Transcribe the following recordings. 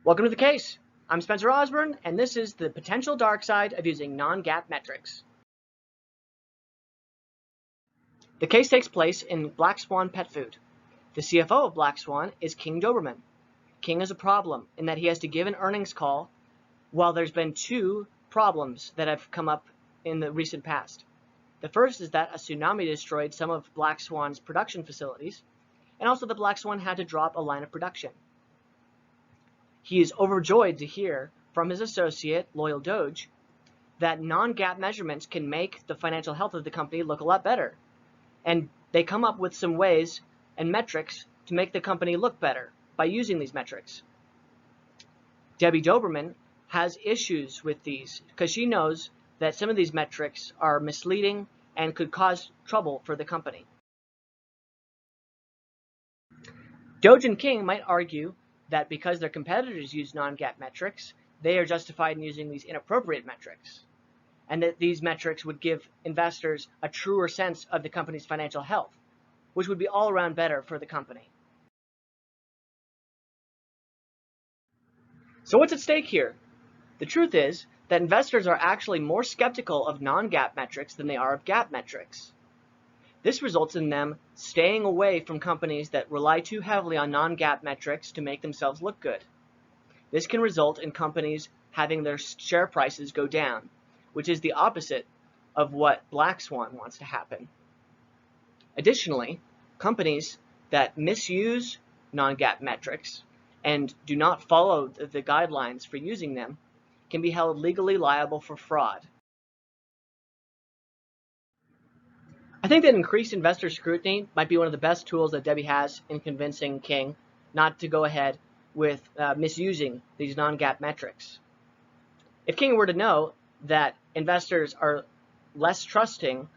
Welcome to the case. I'm Spencer Osborne, and this is the potential dark side of using non-GAAP metrics. The case takes place in Black Swan Pet Food. The CFO of Black Swan is King Doberman. King is a problem in that he has to give an earnings call while there's been two problems that have come up in the recent past. The first is that a tsunami destroyed some of Black Swan's production facilities, and also that Black Swan had to drop a line of production. He is overjoyed to hear from his associate, Loyal Doge, that non-GAAP measurements can make the financial health of the company look a lot better. And they come up with some ways and metrics to make the company look better by using these metrics. Debbie Doberman has issues with these because she knows that some of these metrics are misleading and could cause trouble for the company. Doge and King might argue that because their competitors use non-GAAP metrics, they are justified in using these inappropriate metrics, and that these metrics would give investors a truer sense of the company's financial health, which would be all around better for the company. So what's at stake here? The truth is that investors are actually more skeptical of non-GAAP metrics than they are of GAAP metrics. This results in them staying away from companies that rely too heavily on non-GAAP metrics to make themselves look good. This can result in companies having their share prices go down, which is the opposite of what Black Swan wants to happen. Additionally, companies that misuse non-GAAP metrics and do not follow the guidelines for using them can be held legally liable for fraud. I think that increased investor scrutiny might be one of the best tools that Debbie has in convincing King not to go ahead with misusing these non-GAAP metrics. If King were to know that investors are less trusting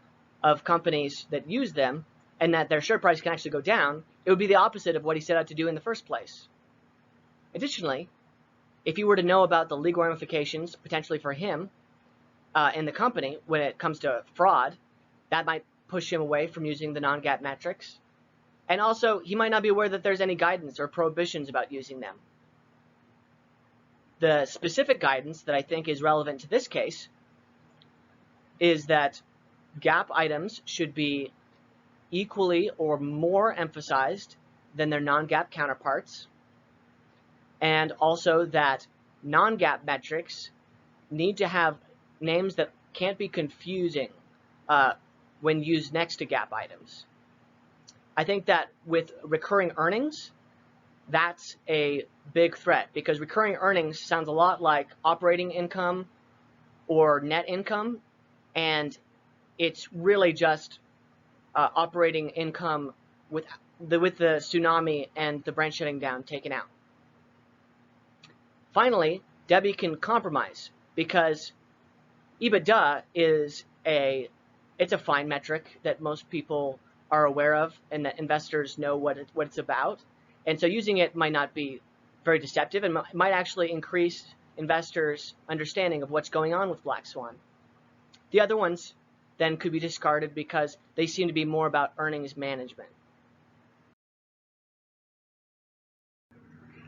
of companies that use them and that their share price can actually go down, it would be the opposite of what he set out to do in the first place. Additionally, if he were to know about the legal ramifications potentially for him and the company when it comes to fraud, that might push him away from using the non-GAAP metrics. And also, he might not be aware that there's any guidance or prohibitions about using them. The specific guidance that I think is relevant to this case is that GAAP items should be equally or more emphasized than their non-GAAP counterparts, and also that non-GAAP metrics need to have names that can't be confusing when used next to GAAP items. I think that with recurring earnings, that's a big threat because recurring earnings sounds a lot like operating income or net income, and it's really just operating income with the tsunami and the branch shutting down taken out. Finally, Debbie can compromise because EBITDA is it's a fine metric that most people are aware of and that investors know what it's about. And so using it might not be very deceptive and might actually increase investors' understanding of what's going on with Black Swan. The other ones then could be discarded because they seem to be more about earnings management.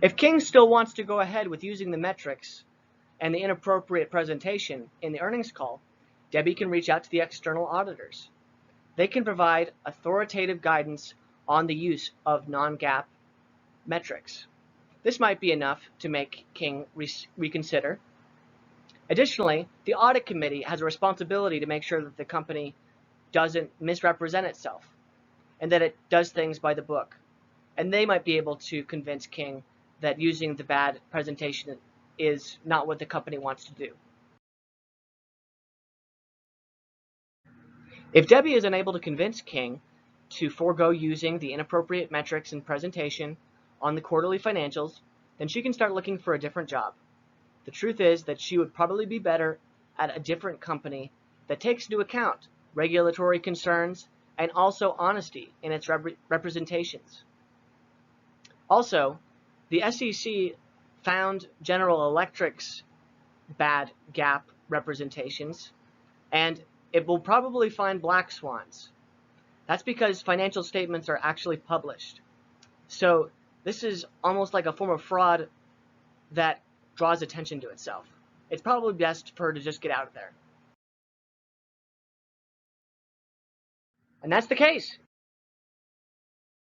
If King still wants to go ahead with using the metrics and the inappropriate presentation in the earnings call, Debbie can reach out to the external auditors. They can provide authoritative guidance on the use of non-GAAP metrics. This might be enough to make King reconsider. Additionally, the audit committee has a responsibility to make sure that the company doesn't misrepresent itself and that it does things by the book. And they might be able to convince King that using the bad presentation is not what the company wants to do. If Debbie is unable to convince King to forego using the inappropriate metrics and presentation on the quarterly financials, then she can start looking for a different job. The truth is that she would probably be better at a different company that takes into account regulatory concerns and also honesty in its representations. Also, the SEC found General Electric's bad GAAP representations, and it will probably find Black Swan's. That's because financial statements are actually published. So this is almost like a form of fraud that draws attention to itself. It's probably best for her to just get out of there. And that's the case.